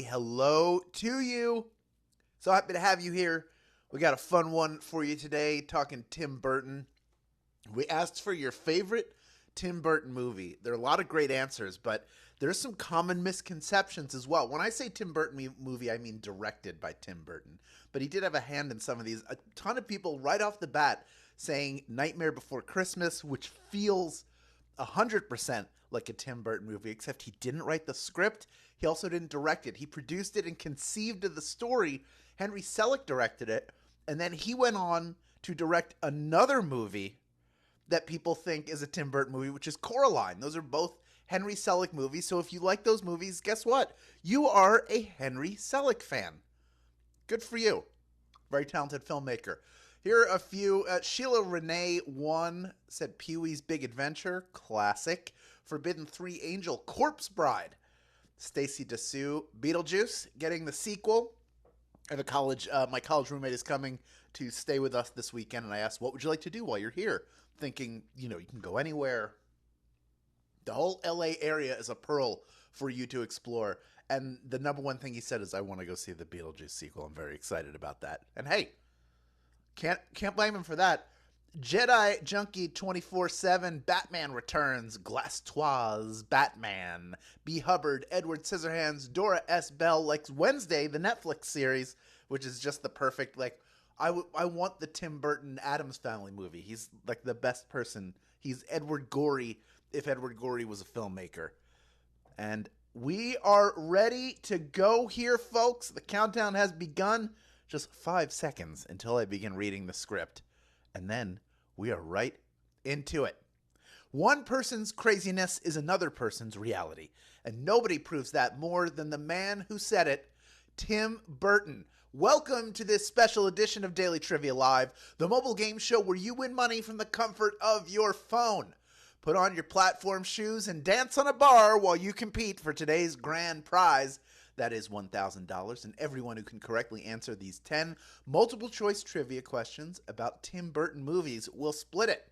Hello to you. So happy to have you here. We got a fun one for you today, talking Tim Burton. We asked for your favorite Tim Burton movie. There are a lot of great answers, but there's some common misconceptions as well. When I say Tim Burton movie, I mean directed by Tim Burton. But he did have a hand in some of these. A ton of people right off the bat saying Nightmare Before Christmas, which feels 100% like a Tim Burton movie, except he didn't write the script. He also didn't direct it. He produced it and conceived of the story. Henry Selick directed it, and then he went on to direct another movie that people think is a Tim Burton movie, which is Coraline. Those are both Henry Selick movies, so if you like those movies, guess what? You are a Henry Selick fan. Good for you. Very talented filmmaker. Here are a few. Sheila Renee 1 said Pee-wee's Big Adventure, classic. Forbidden 3 Angel, Corpse Bride. Stacy Dessou, Beetlejuice, getting the sequel. I have my college roommate is coming to stay with us this weekend, and I asked, what would you like to do while you're here? Thinking, you can go anywhere. The whole LA area is a pearl for you to explore. And the number one thing he said is, I want to go see the Beetlejuice sequel. I'm very excited about that. And hey, can't blame him for that. Jedi Junkie 24/7, Batman Returns, Glastoise, Batman, B. Hubbard, Edward Scissorhands, Dora S. Bell likes Wednesday, the Netflix series, which is just the perfect, I want the Tim Burton Addams Family movie. He's like the best person. He's Edward Gorey if Edward Gorey was a filmmaker. And we are ready to go here, folks. The countdown has begun. Just 5 seconds until I begin reading the script. And then we are right into it. One person's craziness is another person's reality. And nobody proves that more than the man who said it, Tim Burton. Welcome to this special edition of Daily Trivia Live, the mobile game show where you win money from the comfort of your phone. Put on your platform shoes and dance on a bar while you compete for today's grand prize. That is $1,000, and everyone who can correctly answer these 10 multiple-choice trivia questions about Tim Burton movies will split it.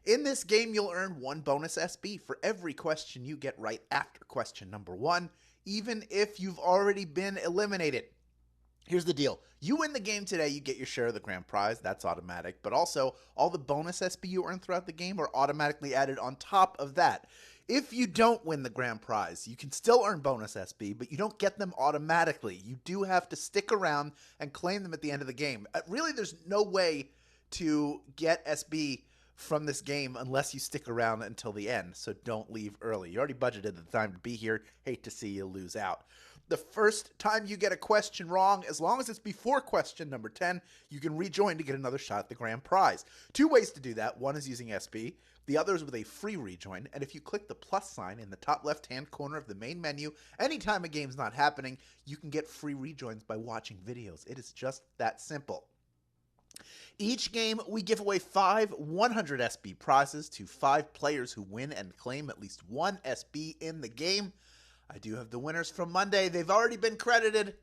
In this game, you'll earn 1 bonus SB for every question you get right after question number 1, even if you've already been eliminated. Here's the deal. You win the game today, you get your share of the grand prize. That's automatic. But also, all the bonus SB you earn throughout the game are automatically added on top of that. If you don't win the grand prize, you can still earn bonus SB, but you don't get them automatically. You do have to stick around and claim them at the end of the game. Really, there's no way to get SB from this game unless you stick around until the end, so don't leave early. You already budgeted the time to be here. Hate to see you lose out. The first time you get a question wrong, as long as it's before question number 10, you can rejoin to get another shot at the grand prize. 2 ways to do that. One is using SB. The other is with a free rejoin. And if you click the plus sign in the top left-hand corner of the main menu, anytime a game's not happening, you can get free rejoins by watching videos. It is just that simple. Each game, we give away 5 100 SB prizes to 5 players who win and claim at least 1 SB in the game. I do have the winners from Monday. They've already been credited.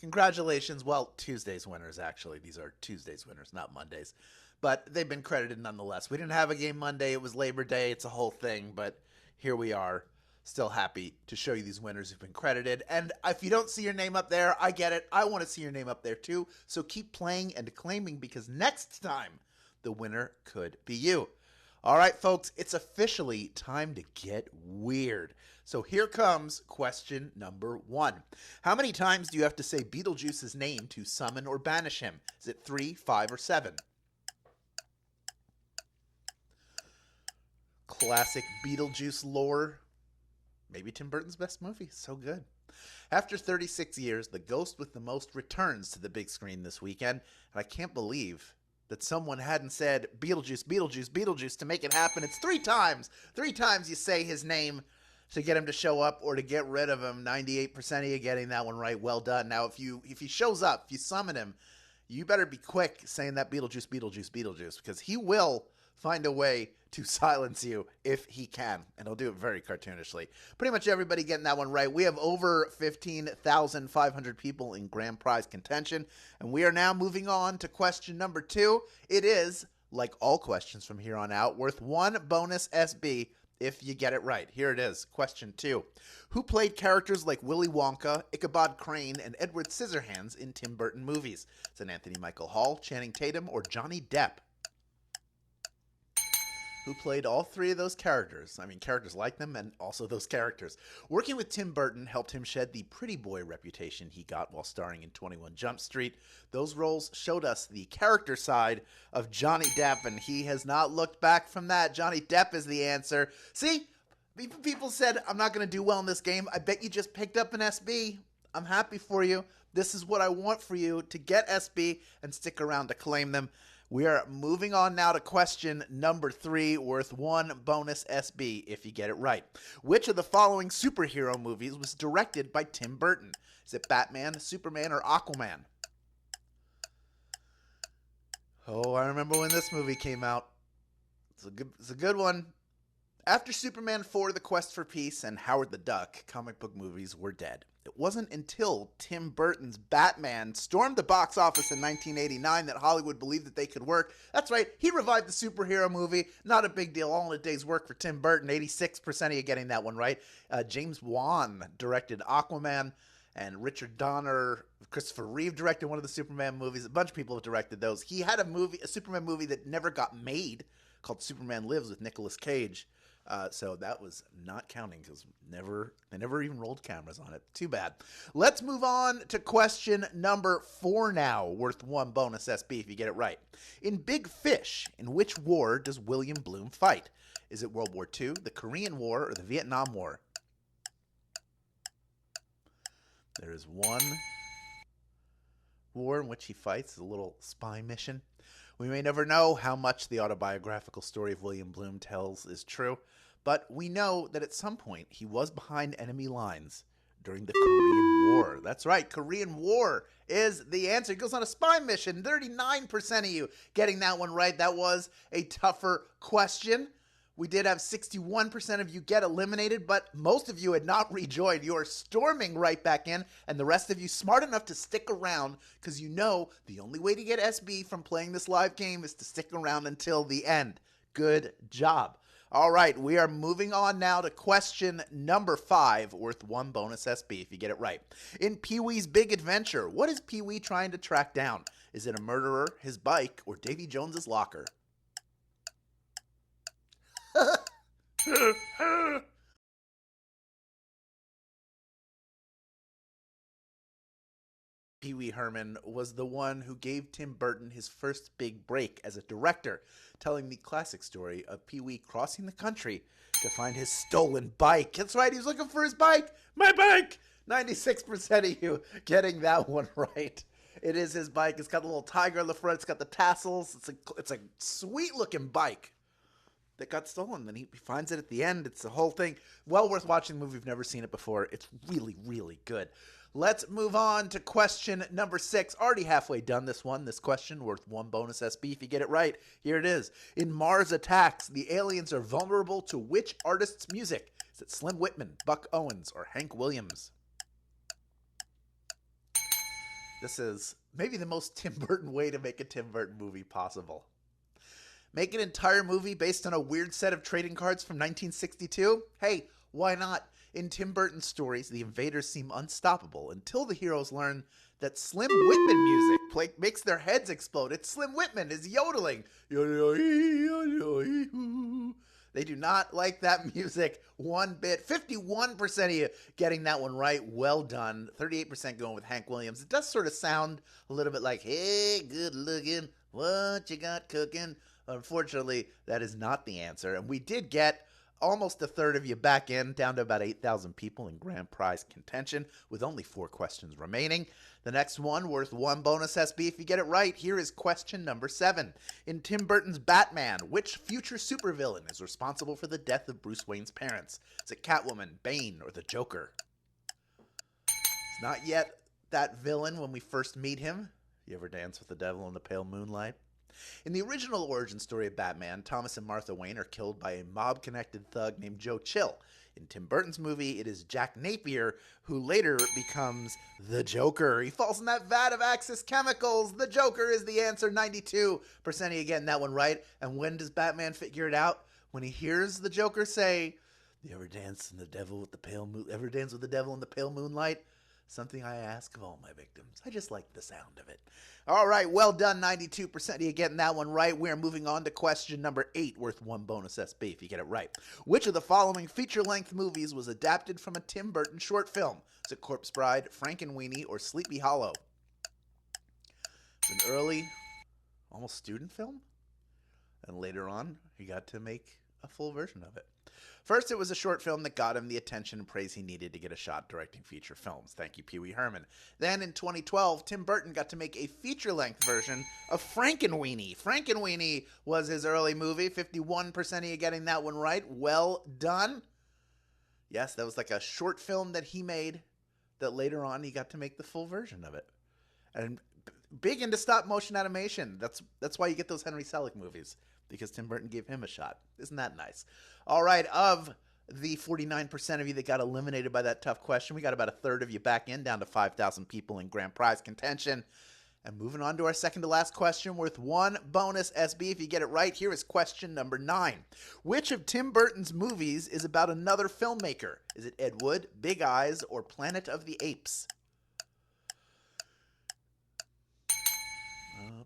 Congratulations. Well, Tuesday's winners, actually. These are Tuesday's winners, not Monday's. But they've been credited nonetheless. We didn't have a game Monday. It was Labor Day. It's a whole thing. But here we are. Still happy to show you these winners who've been credited. And if you don't see your name up there, I get it. I want to see your name up there too. So keep playing and claiming, because next time the winner could be you. All right, folks, it's officially time to get weird. So here comes question number 1. How many times do you have to say Beetlejuice's name to summon or banish him? Is it 3, 5, or 7? Classic Beetlejuice lore. Maybe Tim Burton's best movie. So good. After 36 years, the ghost with the most returns to the big screen this weekend, and I can't believe that someone hadn't said Beetlejuice, Beetlejuice, Beetlejuice to make it happen. It's 3 times. 3 times you say his name to get him to show up or to get rid of him. 98% of you getting that one right. Well done. Now, if he shows up, if you summon him, you better be quick saying that Beetlejuice, Beetlejuice, Beetlejuice, because he will find a way to silence you if he can, and he'll do it very cartoonishly. Pretty much everybody getting that one right. We have over 15,500 people in grand prize contention, and we are now moving on to question number 2. It is, like all questions from here on out, worth 1 bonus SB if you get it right. Here it is. Question 2. Who played characters like Willy Wonka, Ichabod Crane, and Edward Scissorhands in Tim Burton movies? Is it Anthony Michael Hall, Channing Tatum, or Johnny Depp? Who played all three of those characters? I mean, characters like them and also those characters. Working with Tim Burton helped him shed the pretty boy reputation he got while starring in 21 Jump Street. Those roles showed us the character side of Johnny Depp, and he has not looked back from that. Johnny Depp is the answer. See, people said, I'm not going to do well in this game. I bet you just picked up an SB. I'm happy for you. This is what I want for you, to get SB and stick around to claim them. We are moving on now to question number 3, worth 1 bonus SB if you get it right. Which of the following superhero movies was directed by Tim Burton? Is it Batman, Superman, or Aquaman? Oh, I remember when this movie came out. It's a good one. After Superman 4, The Quest for Peace, and Howard the Duck, comic book movies were dead. It wasn't until Tim Burton's Batman stormed the box office in 1989 that Hollywood believed that they could work. That's right, he revived the superhero movie. Not a big deal, all in a day's work for Tim Burton. 86% of you getting that one right. James Wan directed Aquaman, and Richard Donner, Christopher Reeve directed one of the Superman movies. A bunch of people have directed those. He had a Superman movie that never got made called Superman Lives with Nicolas Cage. So that was not counting because they never even rolled cameras on it. Too bad. Let's move on to question number 4 now, worth 1 bonus SB if you get it right. In Big Fish, in which war does William Bloom fight? Is it World War II, the Korean War, or the Vietnam War? There is one war in which he fights, a little spy mission. We may never know how much the autobiographical story of William Bloom tells is true, but we know that at some point he was behind enemy lines during the Korean War. That's right, Korean War is the answer. He goes on a spy mission. 39% of you getting that one right. That was a tougher question. We did have 61% of you get eliminated, but most of you had not rejoined. You are storming right back in, and the rest of you smart enough to stick around because you know the only way to get SB from playing this live game is to stick around until the end. Good job. All right, we are moving on now to question number 5, worth 1 bonus SB if you get it right. In Pee-wee's Big Adventure, what is Pee-wee trying to track down? Is it a murderer, his bike, or Davy Jones's locker? Pee Wee Herman was the one who gave Tim Burton his first big break as a director, telling the classic story of Pee Wee crossing the country to find his stolen bike. That's right, he was looking for his bike. My bike! 96% of you getting that one right. It is his bike. It's got the little tiger on the front. It's got the tassels. It's a sweet-looking bike that got stolen. Then he finds it at the end. It's the whole thing. Well worth watching the movie if you've never seen it before. It's really, really good. Let's move on to question number 6. Already halfway done this one. This question worth 1 bonus SB if you get it right. Here it is. In Mars Attacks, the aliens are vulnerable to which artist's music? Is it Slim Whitman, Buck Owens, or Hank Williams? This is maybe the most Tim Burton way to make a Tim Burton movie possible. Make an entire movie based on a weird set of trading cards from 1962? Hey, why not? In Tim Burton's stories, the invaders seem unstoppable until the heroes learn that Slim Whitman music makes their heads explode. It's Slim Whitman is yodeling. They do not like that music one bit. 51% of you getting that one right. Well done. 38% going with Hank Williams. It does sort of sound a little bit like, hey, good looking, what you got cooking? Unfortunately, that is not the answer. And we did get almost a third of you back in, down to about 8,000 people in grand prize contention, with only 4 questions remaining. The next one, worth 1 bonus SB if you get it right. Here is question number 7. In Tim Burton's Batman, which future supervillain is responsible for the death of Bruce Wayne's parents? Is it Catwoman, Bane, or the Joker? It's not yet that villain when we first meet him. You ever dance with the devil in the pale moonlight? In the original origin story of Batman, Thomas and Martha Wayne are killed by a mob-connected thug named Joe Chill. In Tim Burton's movie, it is Jack Napier, who later becomes the Joker. He falls in that vat of Axis chemicals. The Joker is the answer. 92% of you getting that one right. And when does Batman figure it out? when he hears the Joker say, "You ever dance in the devil with the pale moon? Ever dance with the devil in the pale moonlight? Something I ask of all my victims." I just like the sound of it. All right, well done, 92% of you getting that one right. We're moving on to question number 8, worth 1 bonus SB if you get it right. Which of the following feature-length movies was adapted from a Tim Burton short film? Is it Corpse Bride, Frankenweenie, or Sleepy Hollow? It's an early, almost student film, and later on, he got to make a full version of it. First, it was a short film that got him the attention and praise he needed to get a shot directing feature films. Thank you, Pee Wee Herman. Then, in 2012, Tim Burton got to make a feature-length version of Frankenweenie. Frankenweenie was his early movie. 51% of you getting that one right. Well done. Yes, that was like a short film that he made that later on he got to make the full version of it. And big into stop-motion animation. That's why you get those Henry Selick movies, because Tim Burton gave him a shot. Isn't that nice? All right, of the 49% of you that got eliminated by that tough question, we got about a third of you back in, down to 5,000 people in grand prize contention. And moving on to our second to last question, worth 1 bonus SB if you get it right. Here is question number 9. Which of Tim Burton's movies is about another filmmaker? Is it Ed Wood, Big Eyes, or Planet of the Apes?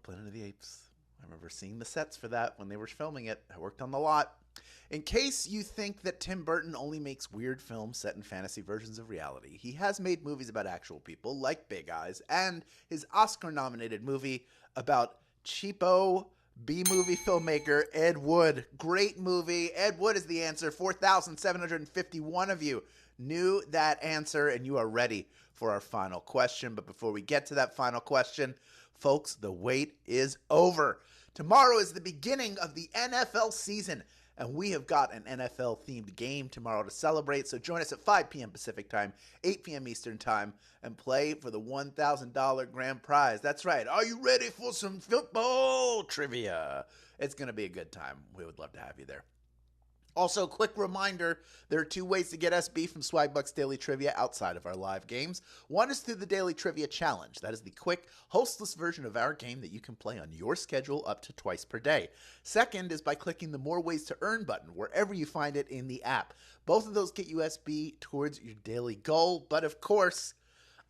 Planet of the Apes. I remember seeing the sets for that when they were filming it. I worked on the lot. In case you think that Tim Burton only makes weird films set in fantasy versions of reality, he has made movies about actual people, like Big Eyes, and his Oscar-nominated movie about cheapo B-movie filmmaker Ed Wood. Great movie. Ed Wood is the answer. 4,751 of you knew that answer, and you are ready for our final question. But before we get to that final question, folks, the wait is over. Tomorrow is the beginning of the NFL season, and we have got an NFL-themed game tomorrow to celebrate. So join us at 5 p.m. Pacific Time, 8 p.m. Eastern Time, and play for the $1,000 grand prize. That's right. Are you ready for some football trivia? It's going to be a good time. We would love to have you there. Also, quick reminder, there are 2 ways to get SB from Swagbucks Daily Trivia outside of our live games. One is through the Daily Trivia Challenge. That is the quick, hostless version of our game that you can play on your schedule up to twice per day. Second is by clicking the More Ways to Earn button wherever you find it in the app. Both of those get you SB towards your daily goal, but of course,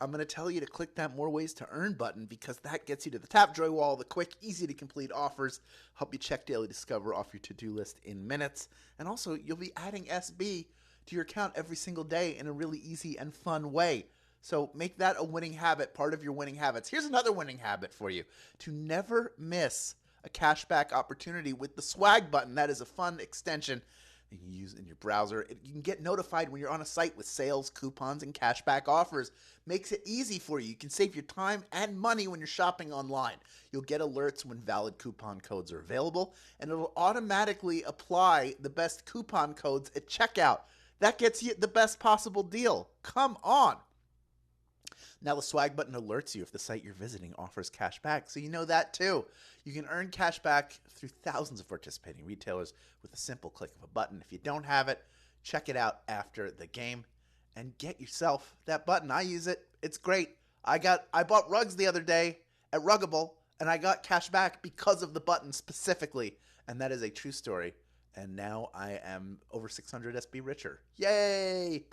I'm going to tell you to click that More Ways to Earn button because that gets you to the top joy wall, the quick, easy-to-complete offers, help you check Daily Discover off your to-do list in minutes, and also you'll be adding SB to your account every single day in a really easy and fun way. So make that a winning habit, part of your winning habits. Here's another winning habit for you: to never miss a cashback opportunity with the Swag button. That is a fun extension you can use in your browser. You can get notified when you're on a site with sales, coupons, and cashback offers. Makes it easy for you. You can save your time and money when you're shopping online. You'll get alerts when valid coupon codes are available, and it'll automatically apply the best coupon codes at checkout. That gets you the best possible deal. Come on. Now the Swag button alerts you if the site you're visiting offers cash back, so you know that too. You can earn cash back through thousands of participating retailers with a simple click of a button. If you don't have it, check it out after the game and get yourself that button. I use it. It's great. I bought rugs the other day at Ruggable, and I got cash back because of the button specifically, and that is a true story. And now I am over 600 SB richer. Yay!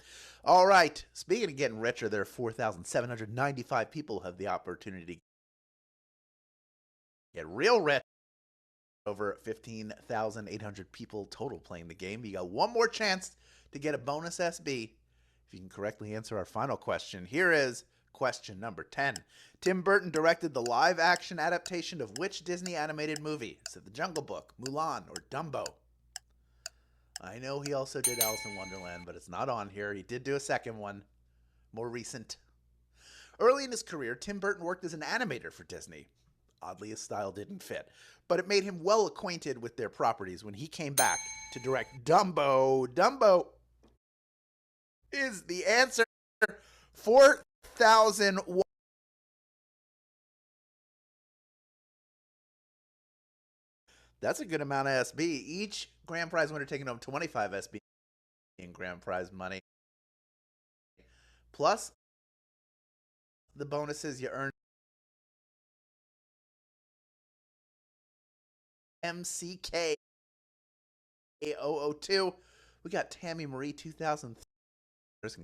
All right. Speaking of getting richer, there are 4,795 people who have the opportunity to get real rich. Over 15,800 people total playing the game. You got one more chance to get a bonus SB if you can correctly answer our final question. Here is question number 10. Tim Burton directed the live-action adaptation of which Disney animated movie? Is it The Jungle Book, Mulan, or Dumbo? I know he also did Alice in Wonderland, but it's not on here. He did do a second one, more recent. Early in his career, Tim Burton worked as an animator for Disney. Oddly, his style didn't fit, but it made him well acquainted with their properties when he came back to direct Dumbo. Dumbo is the answer. 4,001. That's a good amount of SB. Each grand prize winner taking home 25 SB in grand prize money. Plus the bonuses you earn. MCK 002. We got Tammy Marie 2003.